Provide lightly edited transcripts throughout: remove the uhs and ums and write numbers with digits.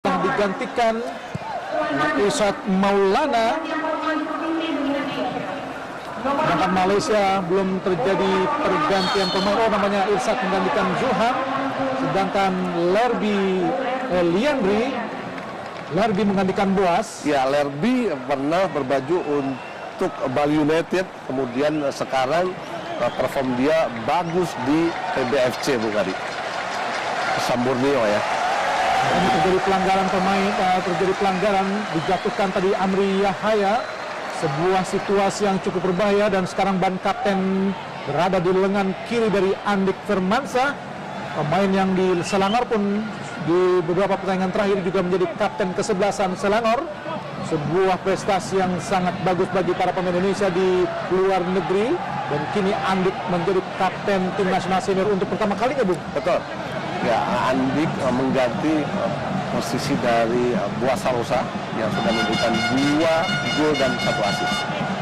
digantikan Irsad Maulana. Sedangkan Malaysia belum terjadi pergantian pemain. Oh, namanya Irsad menggantikan Zulham. Sedangkan Lerby menggantikan Boas. Ya, Lerby pernah berbaju untuk Bali United, kemudian sekarang perform dia bagus di PBFC, Bung Adi. Samburnio ya. Ini terjadi pelanggaran pemain, terjadi pelanggaran, dijatuhkan tadi Amri Yahaya. Sebuah situasi yang cukup berbahaya dan sekarang ban kapten berada di lengan kiri dari Andik Firmansyah. Pemain yang di Selangor pun di beberapa pertandingan terakhir juga menjadi kapten kesebelasan Selangor. Sebuah prestasi yang sangat bagus bagi para pemain Indonesia di luar negeri. Dan kini Andik menjadi kapten tim nasional senior untuk pertama kalinya, Bung. Betul. Ya, Andik mengganti posisi dari Boas Salosa yang sudah memberikan 2 gol dan 1 assist.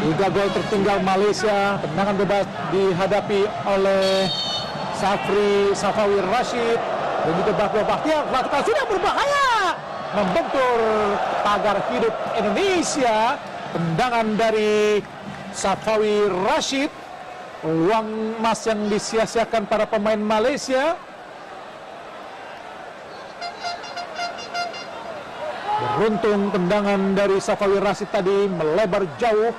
3 gol tertinggal Malaysia. Tendangan bebas dihadapi oleh Safawi Rashid dan juga Bahwa Bahtiar. Melakukan sudah berbahaya, membentur pagar hidup Indonesia. Tendangan dari Safawi Rashid, peluang emas yang disia-siakan para pemain Malaysia. Beruntung tendangan dari Safawi Rashid tadi melebar jauh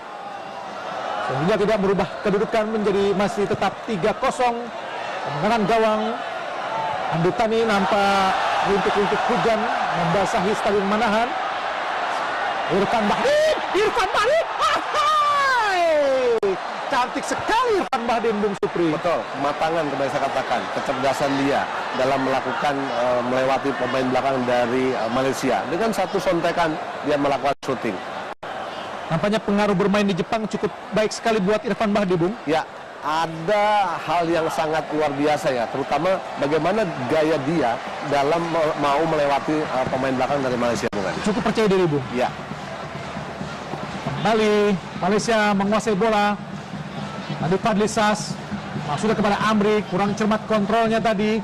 sehingga tidak merubah kedudukan, menjadi masih tetap 3-0. Tendangan gawang Andutani nampak rintik-rintik hujan membasahi Stadion Manahan. Irfan Bahdim, cantik sekali Irfan Bahdim, Bung Supri. Betul, kematangan kembali saya katakan, kecerdasan dia dalam melakukan melewati pemain belakang dari Malaysia. Dengan satu sontekan dia melakukan shooting. Nampaknya pengaruh bermain di Jepang cukup baik sekali buat Irfan Bahdim, Bung. Ya, ada hal yang sangat luar biasa ya, terutama bagaimana gaya dia dalam mau melewati pemain belakang dari Malaysia, Bung Adi. Cukup percaya diri, Bung. Ya. Kembali Malaysia menguasai bola. Tadi Fadlisas maksudnya kepada Amri, kurang cermat kontrolnya tadi.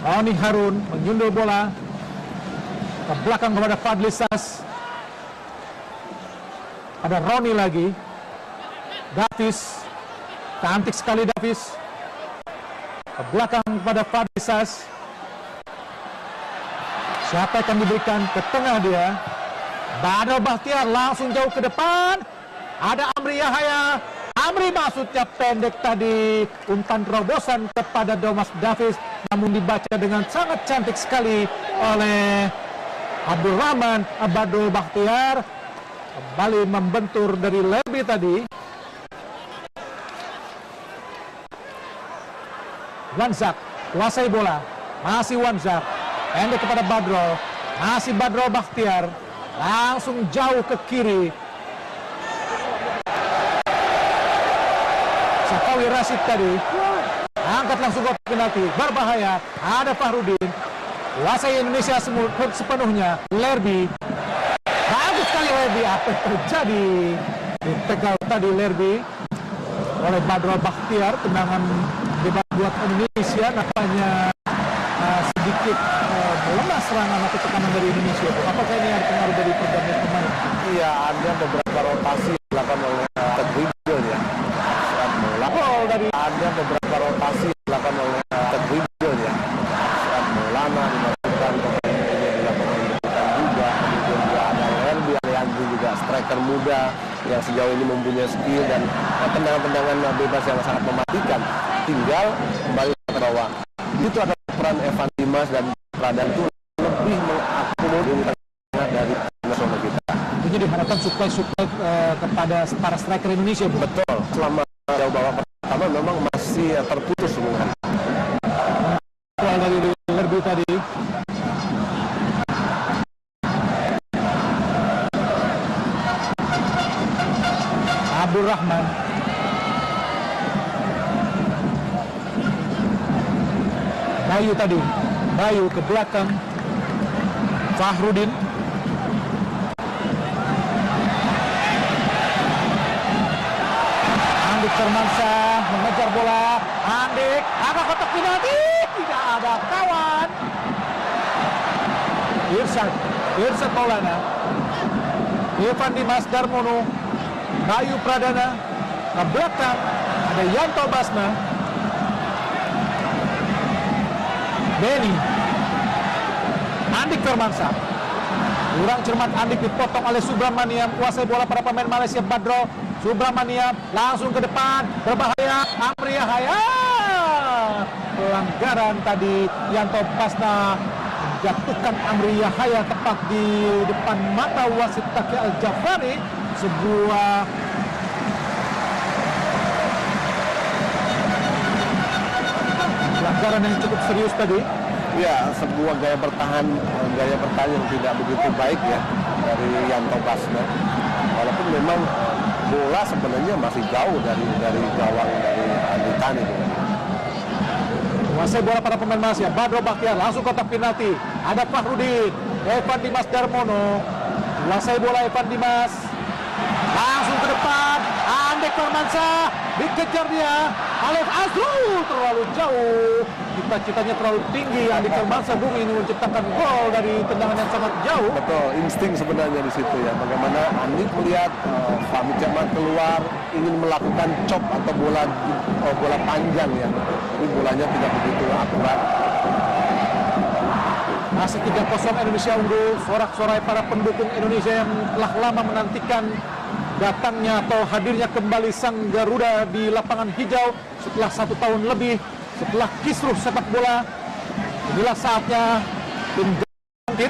Roni Harun menyundul bola ke belakang kepada Fadlisas. Ada Roni lagi. Davis, cantik sekali Davis. Ke belakang kepada Fadlisas. Siapa akan diberikan ke tengah dia? Badal Bahtiar langsung jauh ke depan. Ada Amri Yahaya. Amri maksudnya pendek tadi, umpan terobosan kepada Thomas Davis, namun dibaca dengan sangat cantik sekali oleh Abdul Rahman. Badal Bahtiar kembali membentur dari Lerby tadi. Wanzak kuasai bola, masih Wanzak, pendek kepada Badrol, masih Badrol Bahtiar, langsung jauh ke kiri. Safawi Rashid tadi angkat langsung ke penalti, berbahaya. Ada Fahrudin, kuasai Indonesia sepenuhnya. Lerby, bagus sekali Lerby. Apa yang terjadi? Ditegal tadi Lerby oleh Badrol Bahtiar. Tendangan bebas buat Indonesia, nampaknya sedikit melemah serangan atau tekanan dari Indonesia. Apakah ini ada pengaruh dari pergantian pemain? Iya, ada beberapa rotasi yang dilakukan oleh Tedwigel ya. Ada beberapa rotasi yang dilakukan oleh Tedwigel ya. Saat Maulana dimasukkan, pemain-pemainnya dilakukan juga. Kemudian juga ada Lerby Aliandri juga, striker muda yang sejauh ini mempunyai skill dan tendangan-tendangan bebas yang sangat mematikan. Tinggal kembali ke bawah. Itu ada peran Evan Dimas dan Pradhan itu lebih mengakomodir dari nasional kita. Tentunya diharapkan supply kepada para striker Indonesia. Betul, selama jauh bawah pertama memang masih terputus hubungan. Dari Lerby tadi. Abdul Rahman. Bayu tadi. Bayu ke belakang. Fahrudin. Andik Firmansyah mengejar bola. Andik, ada kotak penalti. Tidak ada kawan. Irsad Maulana, Evan Dimas Darmono, Bayu Pradana, ke belakang ada Yanto Basna, Benny, Andik Firmansyah. Kurang cermat Andik dipotong oleh Subramania, kuasai bola para pemain Malaysia. Badro Subramania langsung ke depan, berbahaya. Amri Yahaya, pelanggaran tadi. Yanto Basna menjatuhkan Amri Yahaya tepat di depan mata wasit Taki Al-Jafari. Sebuah pelanggaran yang cukup serius tadi. Ya, sebuah gaya bertahan yang tidak begitu baik ya dari Yanto Basna. Walaupun memang bola sebenarnya masih jauh dari gawang dari Andritan itu. Menguasai bola para pemain Malaysia. Badro Bakhtiar langsung kotak penalti. Ada Fahrudin, Evan Dimas Darmono. Menguasai bola Evan Dimas. Langsung ke depan. Andik Firmansyah dikejar dia. Alif Azrul terlalu jauh. Cita-citanya terlalu tinggi. Andik Firmansyah Bung ini menciptakan gol dari tendangan yang sangat jauh. Betul, insting sebenarnya di situ ya. Bagaimana Andik melihat Fahmi Cermat keluar ingin melakukan chop atau bola panjang ya. Tapi bolanya tidak begitu akurat. Masih 3-0 Indonesia unggul. Sorak-sorai para pendukung Indonesia yang telah lama menantikan datangnya atau hadirnya kembali sang Garuda di lapangan hijau setelah 1 tahun lebih setelah kisruh sepak bola. Inilah saatnya tim bangkit.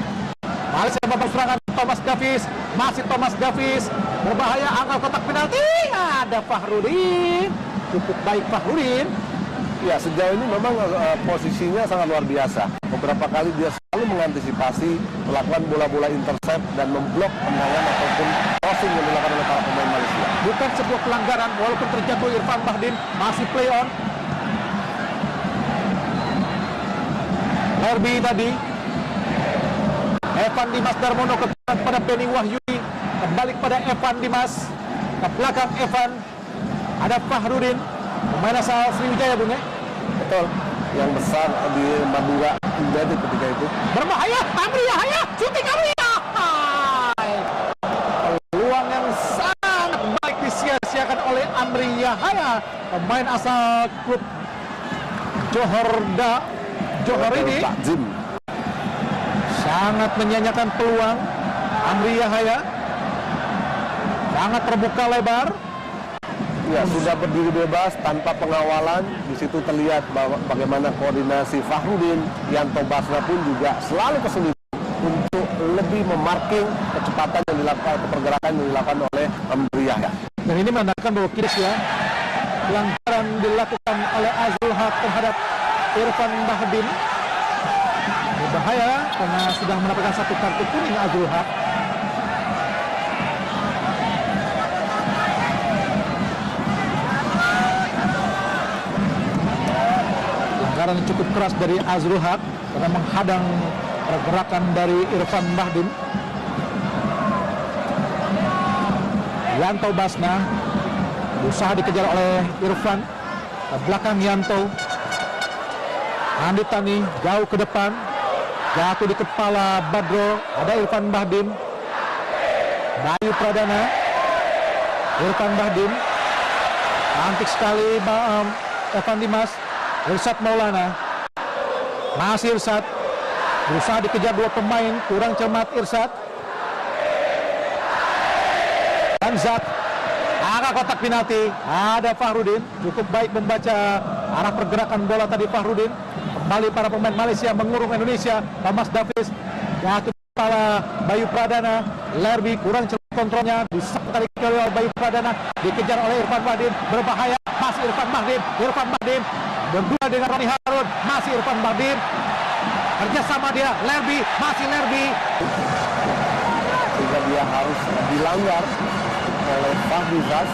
Malaysia babak serangan. Thomas Davis, masih Thomas Davis berbahaya, angkat kotak penalti. Ada Fahrudin, cukup baik Fahrudin. Ya, sejauh ini memang posisinya sangat luar biasa. Beberapa kali dia selalu mengantisipasi, melakukan bola-bola intercept dan memblok tendangan ataupun crossing yang dilakukan oleh para pemain Malaysia. Bukan sebuah pelanggaran walaupun terjatuh. Irfan Bahdim masih play on. Herbie tadi. Evan Dimas Darmono kepada Benny Wahyudi. Kembali kepada Evan Dimas. Ke belakang Evan. Ada Fahrudin. Pemain asal Sriwijaya, Bung ya? Betul. Yang besar di Madura United ketika itu. Berbahaya. Amri Yahaya. Shooting Amri Yahaya. Peluang yang sangat baik disia-siakan oleh Amri Yahaya. Pemain asal klub Johor ini Takzim sangat menyanyikan peluang. Amri Yahaya sangat terbuka lebar. Ya, sudah berdiri bebas tanpa pengawalan. Di situ terlihat bahwa bagaimana koordinasi Fahrudin. Yanto Basna pun juga selalu kesulitan untuk lebih memarking kecepatan yang dilakukan atau pergerakan yang dilakukan oleh Amri Yahya. Dan ini menandakan bahwa kira pelanggaran dilakukan oleh Azrul Haq terhadap Irfan Bahdim. Berbahaya karena sudah mendapatkan 1 kartu kuning Azrul Haq. Pelanggaran cukup keras dari Azrul Haq karena menghadang pergerakan dari Irfan Bahdim. Yanto Basna berusaha dikejar oleh Irfan. Ke belakang Yanto. Andi Tani jauh ke depan. Jatuh di kepala Badro. Ada Irfan Bahdim. Bayu Pradana. Irfan Bahdim. Cantik sekali Evan Dimas. Irsad Maulana. Masih Irsad. Berusaha dikejar 2 pemain. Kurang cermat Irsad. Dan Zat. Arah kotak penalti. Ada Fahrudin. Cukup baik membaca arah pergerakan bola tadi Fahrudin. Kembali para pemain Malaysia mengurung Indonesia. Thomas Davis. Jatuh kepala Bayu Pradana. Lerby kurang cermat kontrolnya. Disap tadi oleh Bayu Pradana. Dikejar oleh Irfan Bahdim. Berbahaya. Masih Irfan Bahdim. Irfan Bahdim. Berdua dengan Roni Harun. Masih Irfan Bahdim. Kerjasama dia. Lerby. Masih Lerby. Sehingga dia harus dilanggar oleh Fahmi Zaz.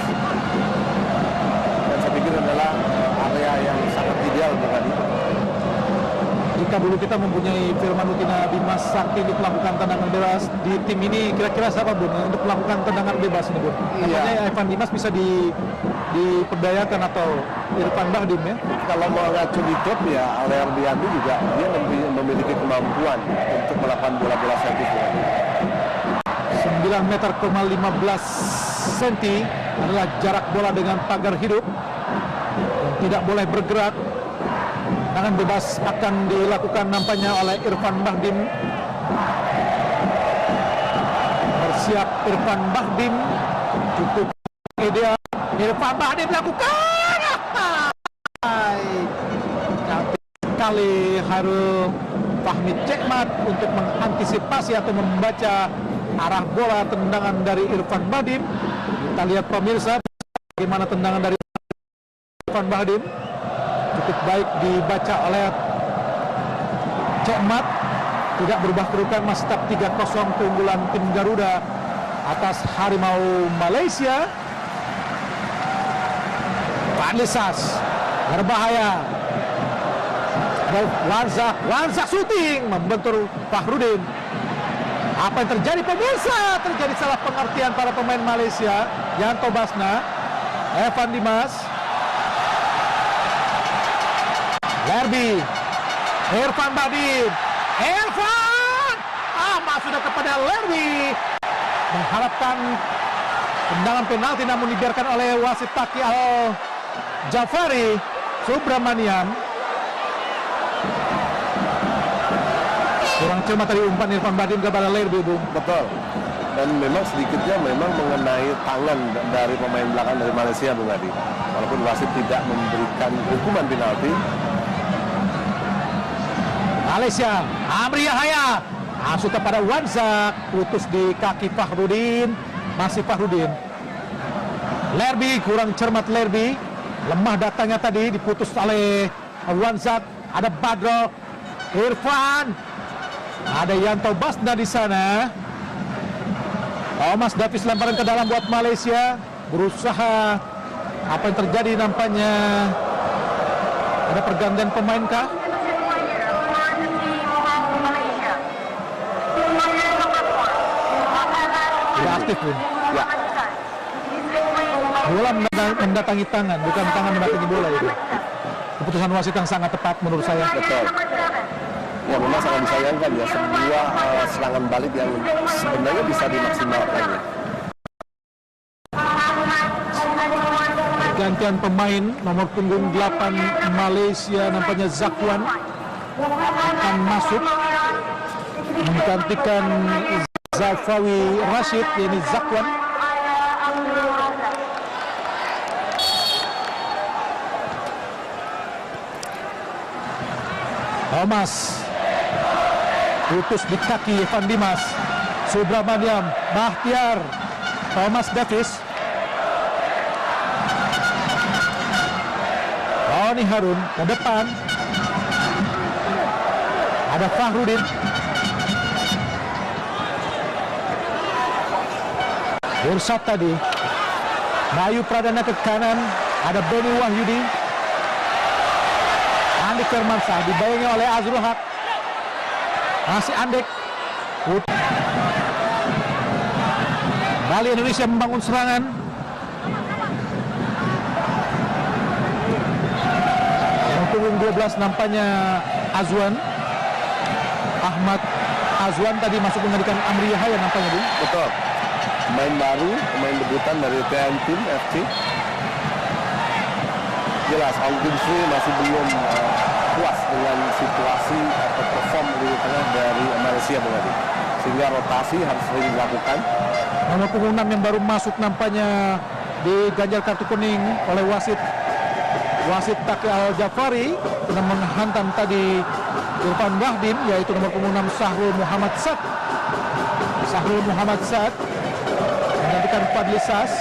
Dan saya pikir adalah area yang sangat ideal untuk tadi. Jika dulu kita mempunyai Firman Utina Dimas Sakti untuk melakukan tendangan bebas, di tim ini kira-kira siapa Bun untuk melakukan tendangan bebas ini Bun? Iya. Namanya Evan Dimas bisa diperdayakan atau Irfan Bahdim ya. Kalau mau ngacu di klub ya Lerbiandi juga dia memiliki kemampuan untuk melakukan bola-bola servis. 9 meter, 15 cm adalah jarak bola dengan pagar hidup. Tidak boleh bergerak. Tangan bebas akan dilakukan nampaknya oleh Irfan Bahdim. Bersiap Irfan Bahdim. Cukup ideal. Irfan Bahdim lakukan. Cantik sekali Hairul Fahmi Cekmat untuk mengantisipasi atau membaca arah bola tendangan dari Irfan Bahdim. Kita lihat pemirsa bagaimana tendangan dari Irfan Bahdim. Cukup baik dibaca oleh Cekmat. Tidak berubah kedudukan, masih tetap 3-0 keunggulan tim Garuda atas Harimau Malaysia. Fadlisas berbahaya. Wanzak shooting membentur Fahrudin. Apa yang terjadi pemirsa? Terjadi salah pengertian para pemain Malaysia. Yanto Basna, Evan Dimas, Lerby, Irfan Bahdim, Irfan sudah kepada Lerby, mengharapkan tendangan penalti namun dibiarkan oleh wasit Taki Al Jafari Subramaniam. Kurang cermat tadi umpan Irfan Bahdim kepada Lerby, Bung. Betul. Dan memang sedikitnya mengenai tangan dari pemain belakang dari Malaysia, Bung Adi. Walaupun wasit tidak memberikan hukuman penalti. Malaysia, Amri Yahya masuk kepada Wanzak, putus di kaki Fahrudin, masih Fahrudin. Lerby kurang cermat, Lerby lemah datangnya tadi, diputus oleh Wanzak. Ada Badro, Irfan, ada Yanto Basna di sana. Thomas Davis lemparan ke dalam buat Malaysia, berusaha. Apa yang terjadi nampaknya ada pergantian pemain kah? Tidak aktif, Bun. Ya. Bola mendatangi tangan, bukan tangan mendatangi bola itu. Keputusan wasit yang sangat tepat menurut saya. Betul. Ya memang sangat disayangkan ya, sebuah serangan balik yang sebenarnya bisa dimaksimalkan ya. Gantian pemain nomor punggung 8 Malaysia nampaknya Zakwan akan masuk menggantikan Zafawi Rashid, yakni Zakwan. Thomas putus di kaki Evan Dimas, Subramaniam, Bahtiar, Thomas Davis, Roni Harun ke depan, ada Fahrudin, Bursat tadi, Bayu Pradana ke kanan, ada Beni Wahyudi, Andik Firmansyah dibayangi oleh Azrul Haq, masih Andik. Kembali Indonesia membangun serangan. Punggung 12 nampaknya Azwan Ahmad Azwan tadi masuk menggantikan Amri Yahya nampaknya, Bung. Betul. Pemain baru, pemain debutan dari TN Team FC. Jelas Ong Kim Sri masih belum puas dengan situasi atau perform di tengah dari Malaysia, Bung Adi. Sehingga rotasi harus sering dilakukan. Nomor punggung 6 yang baru masuk nampaknya diganjar kartu kuning oleh wasit Taki Al Jafari dengan menghantam tadi Irfan Bahdim, yaitu nomor punggung 6 Sahrul Muhammad Sad. Sahrul Muhammad Sad menggantikan Fadlisas.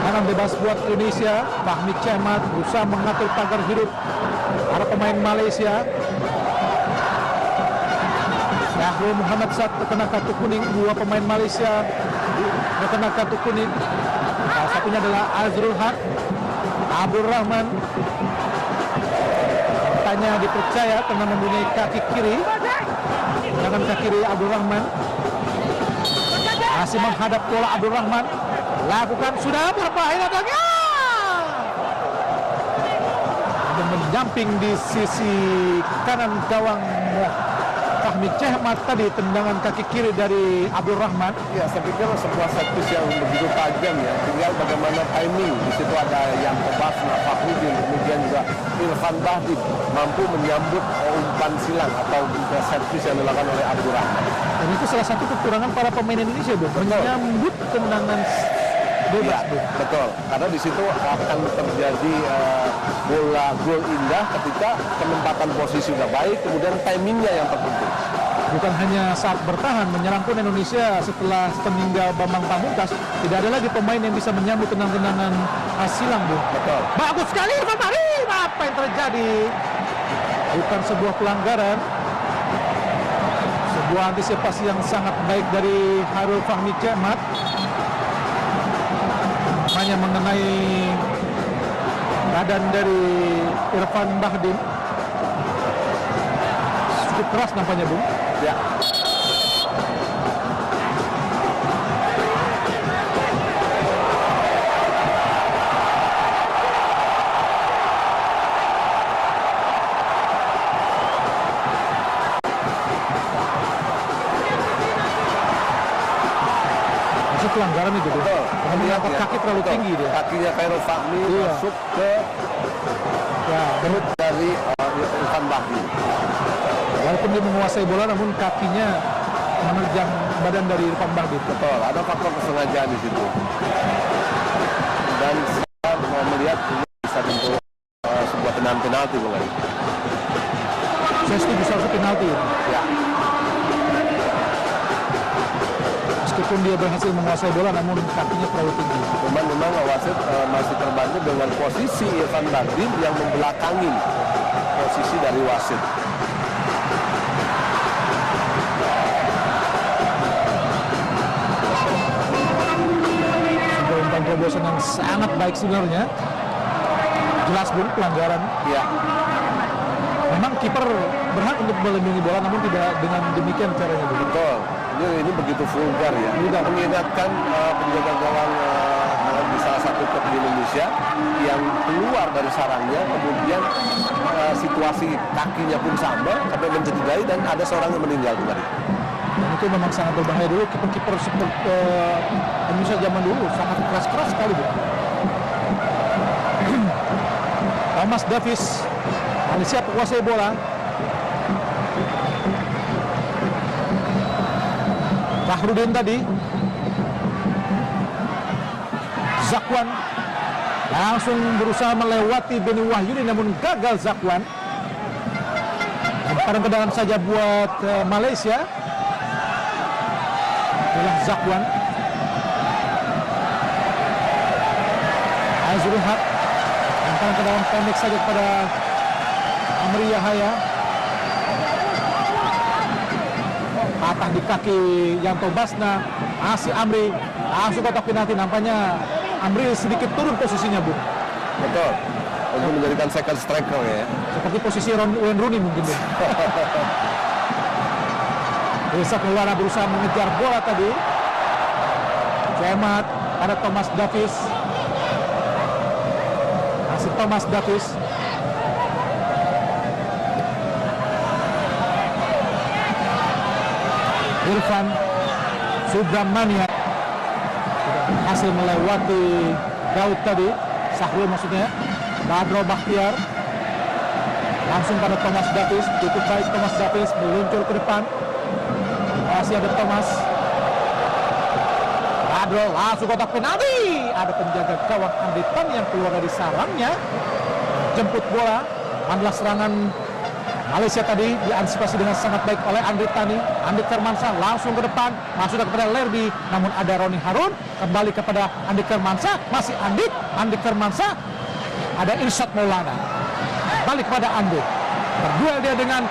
Tangan bebas buat Indonesia. Fahmi Cekmat berusaha mengatur pagar hidup para pemain Malaysia. Sahrul Muhammad Sad terkena kartu kuning. Dua pemain Malaysia terkena kartu kuning. Salah satunya adalah Azrul Haq, Abdul Rahman. Tanya dipercaya karena mempunyai kaki kiri. Dengan kaki kiri Abdul Rahman masih menghadap bola. Abdul Rahman lakukan, sudah berbahaya datangnya. dan menjamping di sisi kanan gawang Fahmi Chehmat tadi, tendangan kaki kiri dari Abdul Rahman. Ya, saya pikir sebuah set piece yang begitu tajam ya. Tinggal bagaimana timing. Di situ ada yang Basna, Fakhrudin, kemudian juga Irfan Bahdim mampu menyambut umpan silang atau set piece yang dilakukan oleh Abdul Rahman. Dan itu salah satu kekurangan para pemain Indonesia, Bu. Menyambut tendangan bebas, Bu. Betul. Karena di situ akan terjadi bola gol indah ketika penempatan posisi sudah baik, kemudian timingnya yang terpenting. Bukan hanya saat bertahan, menyerang pun Indonesia setelah peninggal Bambang Pamungkas tidak ada lagi pemain yang bisa menyambut tendangan silang, Bu. Betul. Bagus sekali Irfan Bahdim. Apa yang terjadi? Bukan sebuah pelanggaran. Sebuah antisipasi yang sangat baik dari Harul Fahmi Chehmat. Hanya mengenai badan dari Irfan Bahdim. Cukup keras nampaknya, Bung. Ya. Pelanggaran itu, betul. Mengangkat kaki terlalu tinggi dia. Kakinya Khairul Fahmi masuk ke perut dari Irfan Bahdim. Walaupun dia menguasai bola, namun kakinya menerjang badan dari Irfan Bahdim. Betul, ada faktor kesengajaan di situ. Dan saya mau melihat ini bisa bentuk sebuah tendangan penalti mulai. Saya setuju soal penalti. Ya. Meskipun dia berhasil menguasai bola, namun kakinya terlalu tinggi. Memang wasit masih terbantu dengan posisi Irfan Bahdim yang membelakangi posisi dari wasit. Sebuah umpan terobosan yang sangat baik sebenarnya. Jelas, Bung, pelanggaran. Ya. Memang kiper berhak untuk melindungi bola, namun tidak dengan demikian caranya, Bung. Betul. Ini begitu vulgar ya. Tidak mengingatkan penjaga gawang di salah satu klub di Indonesia yang keluar dari sarangnya, kemudian situasi kakinya pun sama sampai mencederai dan ada seorang yang meninggal kemarin. Dan itu memang sangat berbahaya dulu. Kiper-kiper seperti Indonesia zaman dulu sangat keras-keras sekali, Bu. Thomas Davis siap menguasai bola. Fakhrudin tadi, Zakwan langsung berusaha melewati Beni Wahyudi, namun gagal Zakwan. Umpan tendangan saja buat Malaysia. Inilah Zakwan. Azrul Haq. Umpan tendangan pendek saja kepada Amri Yahaya. Patah di kaki Yanto Basna. Masih Amri. Langsung kotak penalti. Nampaknya Amri sedikit turun posisinya, Bu. Betul. Untuk menjadikan second striker ya. Seperti posisi Wayne Rooney mungkin, Bu. Desa Keluara berusaha mengejar bola tadi. Chehmat, ada Thomas Davis. Masih Thomas Davis. Irfan Subramania hasil melewati Daud tadi, Sahrul maksudnya, Badro Bakhtiar langsung pada Thomas Davis. Cukup baik Thomas Davis meluncur ke depan, masih ada Thomas. Badro langsung kotak penalti, ada penjaga gawang Andri Tan yang keluar dari sarangnya, jemput bola. Manlah serangan Malaysia tadi diantisipasi dengan sangat baik oleh Andri Tani. Andi Kermansyah langsung ke depan, masuk kepada Lerby, namun ada Roni Harun, kembali kepada Andi Kermansyah, masih Andi Kermansyah, ada Irsyad Maulana, balik kepada Andi, berduel dia dengan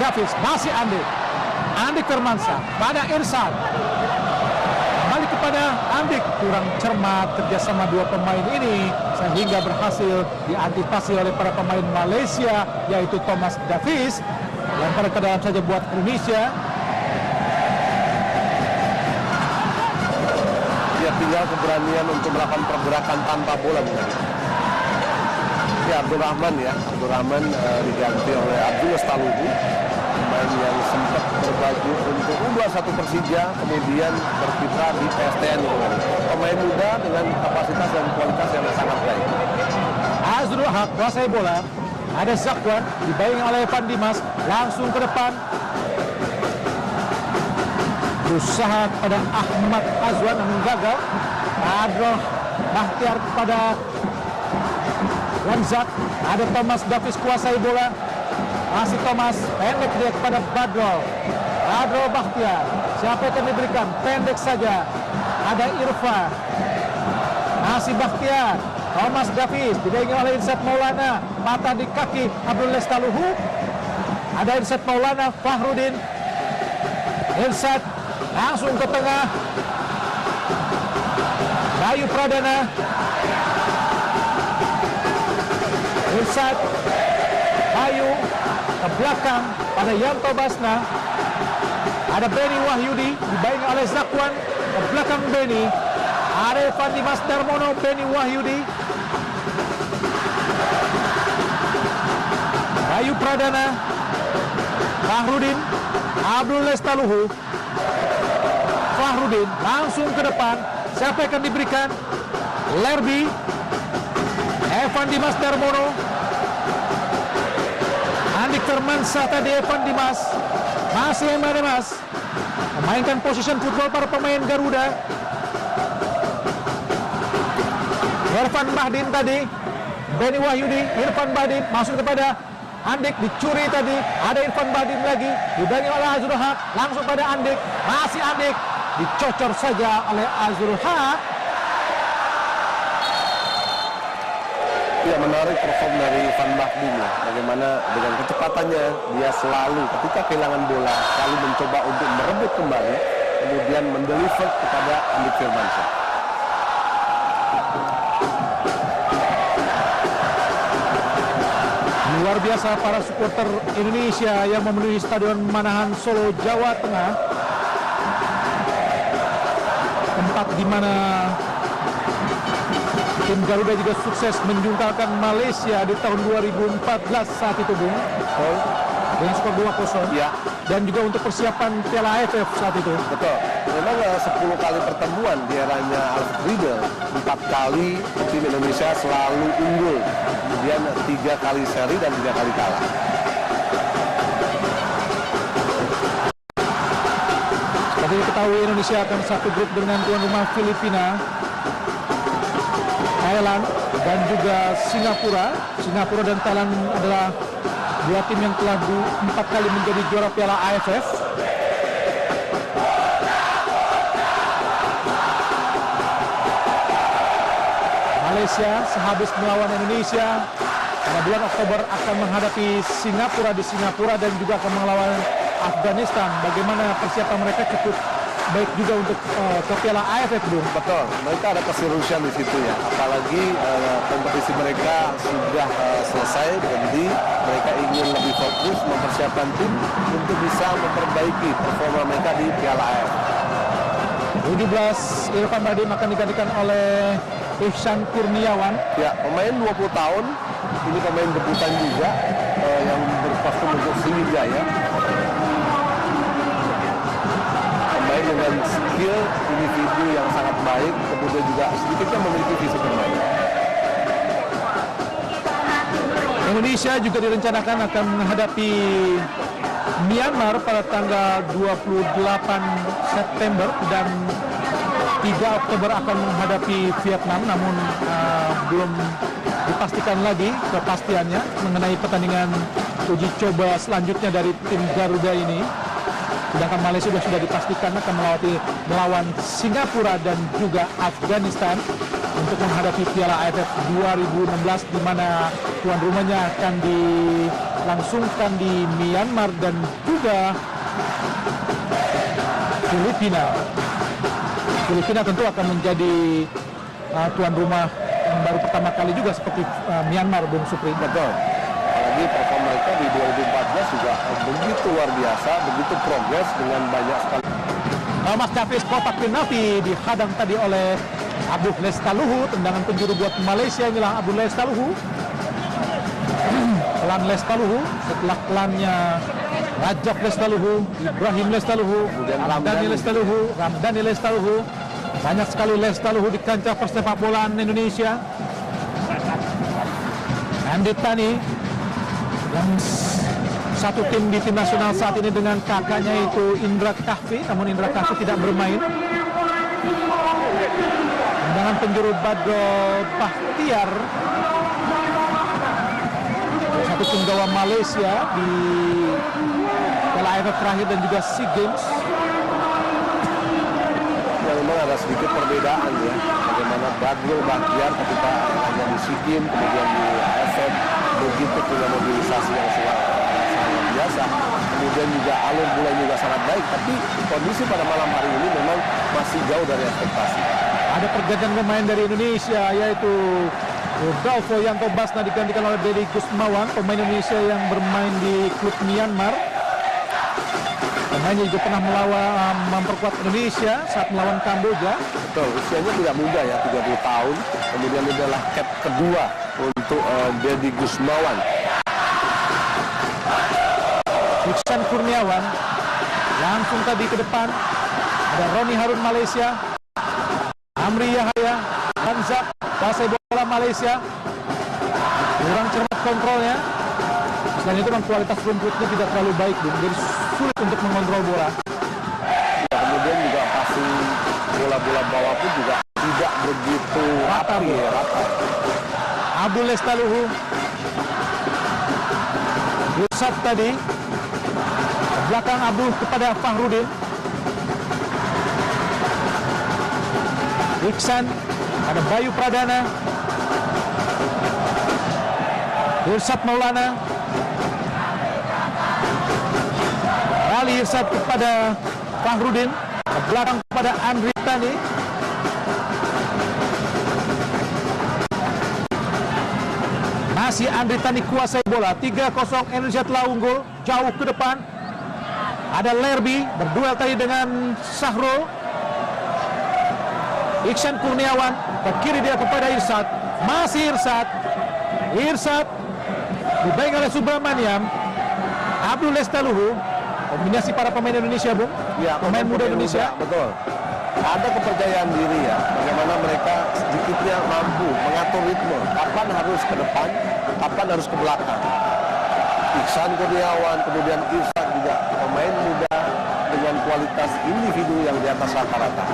Davis, masih Andi Kermansyah, pada Irsyad, kembali kepada Andi. Kurang cermat kerjasama dua pemain ini sehingga berhasil diantisipasi oleh para pemain Malaysia, yaitu Thomas Davis. Lempar ke dalam saja buat Indonesia. Dia tinggal keberanian untuk melakukan pergerakan tanpa bola. seperti Abdul Rahman ya. Abdul Rahman diganti oleh Abdul Lestaluhu, pemain yang sempat berbaju untuk U21 Persija, kemudian berkiprah di PSTN kemarin. Pemain muda dengan kapasitas dan kualitas yang sangat baik. Azrul Haq kuasai bola. Ada Zakwan dibayangi oleh Evan Dimas, langsung ke depan. Berusaha pada Ahmad Azwan namun gagal. Adro Bahtiar kepada Lamzat. Ada Thomas Davis kuasai bola. Masih Thomas, pendek dia kepada Badrol. Badrol Bahtiar. Siapa yang akan diberikan? Pendek saja. Ada Irfan. Masih Bahtiar. Thomas Davis dibayangi oleh Irsyad Maulana. Patah di kaki Abdul Lestaluhu. Ada Irsyad Maulana, Fahrudin. Irsyad langsung ke tengah. Bayu Pradana. Irsyad. Bayu ke belakang pada Yanto Basna. Ada Beni Wahyudi dibayangi oleh Zakwan. Ke belakang Beni. Ada Evan Dimas Darmono, Beni Wahyudi. Bayu Pradana. Fahrudin. Abdul Lestaluhu. Fahrudin langsung ke depan. Siapa yang akan diberikan? Lerby. Evan Dimas Darmono. Andik Firmansyah tadi Evan Dimas. Masih Evan Dimas. Memainkan position football para pemain Garuda. Irfan Bahdim tadi. Beni Wahyudi. Irfan Bahdim masuk kepada Andik, dicuri tadi. Ada Irfan Bahdim lagi. Dibayangi oleh Azrul Haq. Langsung pada Andik. Masih Andik. Dicocor saja oleh Azrul Haq. Ya, menarik perform dari Van Bahdim ya. Bagaimana dengan kecepatannya dia selalu ketika kehilangan bola selalu mencoba untuk merebut kembali, kemudian mendeliver kepada Andik Firmansyah. Luar biasa para supporter Indonesia yang memenuhi Stadion Manahan Solo, Jawa Tengah. Tempat di mana tim Garuda juga sukses menjungkalkan Malaysia di tahun 2014 saat itu, Bung. Dengan skor 2-0. Ya. Dan juga untuk persiapan Piala AFF saat itu. Betul. Memang 10 kali pertemuan di eranya Alfred Riedel, 4 kali tim Indonesia selalu unggul. Kemudian 3 kali seri dan 3 kali kalah. Seperti diketahui Indonesia akan satu grup dengan tuan rumah Filipina, Thailand dan juga Singapura. Singapura dan Thailand adalah dua tim yang telah 4 kali menjadi juara Piala AFF. Malaysia sehabis melawan Indonesia pada bulan Oktober akan menghadapi Singapura di Singapura dan juga akan melawan Afghanistan. Bagaimana persiapan mereka cukup baik juga untuk ke Piala AFF, Bung. Betul, mereka ada keseriusan di situ ya. Apalagi kompetisi mereka sudah selesai, jadi mereka ingin lebih fokus mempersiapkan tim untuk bisa memperbaiki performa mereka di Piala AFF. 17 Irfan Bahdim akan digantikan oleh Ihsan Kurniawan. Ya, pemain 20 tahun, ini pemain debutan juga yang berkostum untuk Sriwijaya. Pemain dengan skill individu yang sangat baik, kemudian juga sedikitnya memiliki visi bermain. Indonesia juga direncanakan akan menghadapi Myanmar pada tanggal 28 September dan 3 Oktober akan menghadapi Vietnam, namun belum dipastikan lagi kepastiannya mengenai pertandingan uji coba selanjutnya dari tim Garuda ini. Sedangkan Malaysia sudah dipastikan akan melawan Singapura dan juga Afghanistan untuk menghadapi Piala AFF 2016 di mana tuan rumahnya akan dilangsungkan di Myanmar dan juga Filipina. Filipina tentu akan menjadi tuan rumah yang baru pertama kali juga seperti Myanmar, Bung Supri. Betul. Apalagi performa mereka di 2014 juga begitu luar biasa, begitu progres dengan banyak sekali. Thomas Davis kotak penalti dihadang tadi oleh Abdul Lestaluhu. Tendangan penjuru buat Malaysia inilah Abdul Lestaluhu. klan Lestaluhu, setelah klannya Rajab Lestaluhu, Ibrahim Lestaluhu, kemudian Ramdhani Lestaluhu. Banyak sekali Lestaluhu di kancah persepak bolaan Indonesia. Andritani yang satu tim di tim nasional saat ini dengan kakaknya itu Indra Kahfi, namun Indra Kahfi tidak bermain. Tendangan penjuru Badro Bahtiar, satu tim gawang Malaysia di Piala AFF terakhir dan juga SEA Games. Ya, memang ada sedikit perbedaan ya, bagaimana Badro Bahtiar ketika hanya di SEA Games kemudian di AFF begitu punya mobilisasi yang sangat biasa, kemudian juga alur bola juga sangat baik, tapi kondisi pada malam hari ini memang masih jauh dari ekspektasi. Ada pergantian pemain dari Indonesia, yaitu Rodolfo Yanto Basna digantikan oleh Deddy Gusmawan, pemain Indonesia yang bermain di klub Myanmar. Pemainnya juga pernah memperkuat Indonesia saat melawan Kamboja. Betul, usianya tidak muda ya, 30 tahun. Kemudian ini adalah cap kedua untuk Deddy Gusmawan. Iksan Kurniawan langsung tadi ke depan. Ada Roni Harun Malaysia, Amri Yahya, Hanzak, kuasai bola Malaysia. Kurang cermat kontrolnya. Selain itu memang kualitas rumputnya tidak terlalu baik, jadi sulit untuk mengontrol bola. Ya, kemudian juga passing bola-bola bawah pun juga tidak begitu rata. Abdul Lestaluhu, Yusuf tadi, belakang Abdul kepada Fahrudin. Iksan, ada Bayu Pradana, Irsad Maulana, Ali Irsad kepada Fahrudin, ke belakang kepada Andritani. Masih Andritani kuasai bola, 3-0 Indonesia telah unggul, jauh ke depan. Ada Lerby, berduel tadi dengan Sahrul. Iksan Kurniawan, ke kiri dia kepada Irsad. Masih Irsad dibaik oleh Subramaniam. Abdul Lestaluhu, kombinasi para pemain Indonesia, Bung. Ya, pemain muda Indonesia. Betul. Ada kepercayaan diri ya, bagaimana mereka sedikitnya mampu mengatur ritme. Kapan harus ke depan, kapan harus ke belakang. Iksan Kurniawan, kemudian Irsad juga pemain muda dengan kualitas individu yang di atas rata-rata.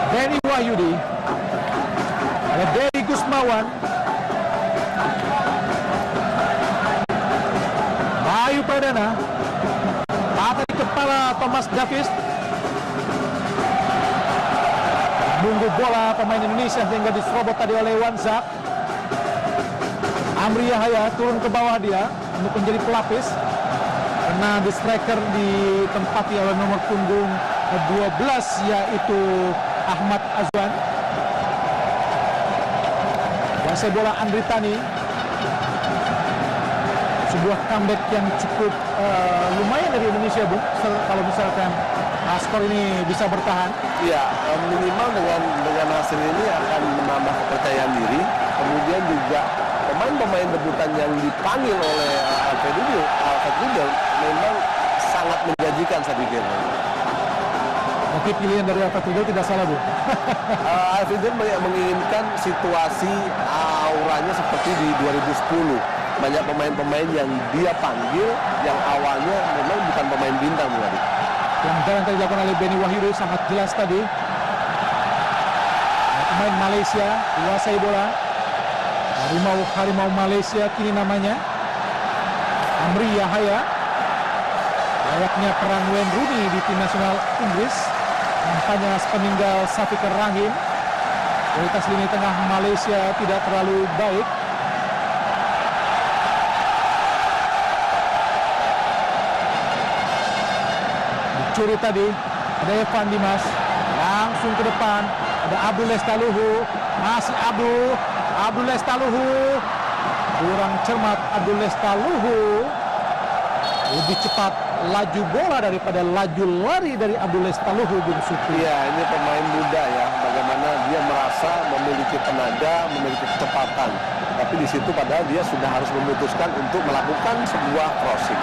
Denny Wahyudi, ada Deddy Gusmawan, Bayu Pradana, patah di kepala Thomas Davis. Nunggu bola pemain Indonesia sehingga diserobot tadi oleh Wanzak. Amri Yahya turun ke bawah dia untuk menjadi pelapis, karena di striker ditempati oleh nomor punggung 12 yaitu Ahmad Azwan. Kuasai bola Andritani. Sebuah comeback yang cukup lumayan dari Indonesia, Bu. Kalau misalkan skor ini bisa bertahan. Iya, minimal dengan hasil ini akan menambah kepercayaan diri. Kemudian juga pemain-pemain debutan yang dipanggil oleh Alfred Riedel memang sangat menjanjikan, saya pikir. Mungkin pilihan dari Alfred Riedel tidak salah, Bu. Alfred Riedel menginginkan situasi auranya seperti di 2010. Banyak pemain-pemain yang dia panggil yang awalnya memang bukan pemain bintang, Bu. Yang tadi dilakukan oleh Benny Wahyudi sangat jelas tadi. Pemain Malaysia kuasai bola. Harimau Malaysia kini namanya Amri Yahya. Layaknya peran Wayne Rooney di tim nasional Inggris. Nampaknya sepeninggal Safikar Rahim. Kualitas lini tengah Malaysia tidak terlalu baik. Dicuri tadi, ada Evan Dimas. Langsung ke depan, ada Abdul Lestaluhu. Masih Abdul Lestaluhu. Kurang cermat Abdul Lestaluhu. Lebih cepat laju bola daripada laju lari dari Abdul Lestaluhu, Bung Supri. Iya, ini pemain muda ya, bagaimana dia merasa memiliki tenaga, memiliki kecepatan. Tapi di situ padahal dia sudah harus memutuskan untuk melakukan sebuah crossing.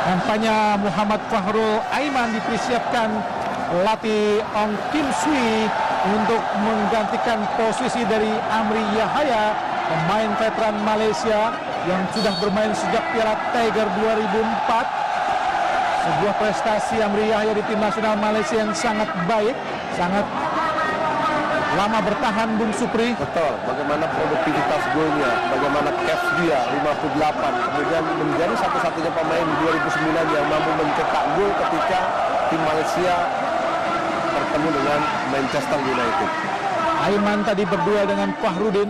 Nampaknya Muhammad Fahrul Aiman dipersiapkan pelatih Ong Kim Sui untuk menggantikan posisi dari Amri Yahaya, pemain veteran Malaysia yang sudah bermain sejak Piala Tiger 2004. Sebuah prestasi Amri Yahya di tim nasional Malaysia yang sangat baik, sangat lama bertahan, Bung Supri. Betul, bagaimana produktivitas golnya, bagaimana caps dia 58, kemudian menjadi satu-satunya pemain di 2009 yang mampu mencetak gol ketika tim Malaysia bertemu dengan Manchester United. Aiman tadi berdua dengan Fahrudin.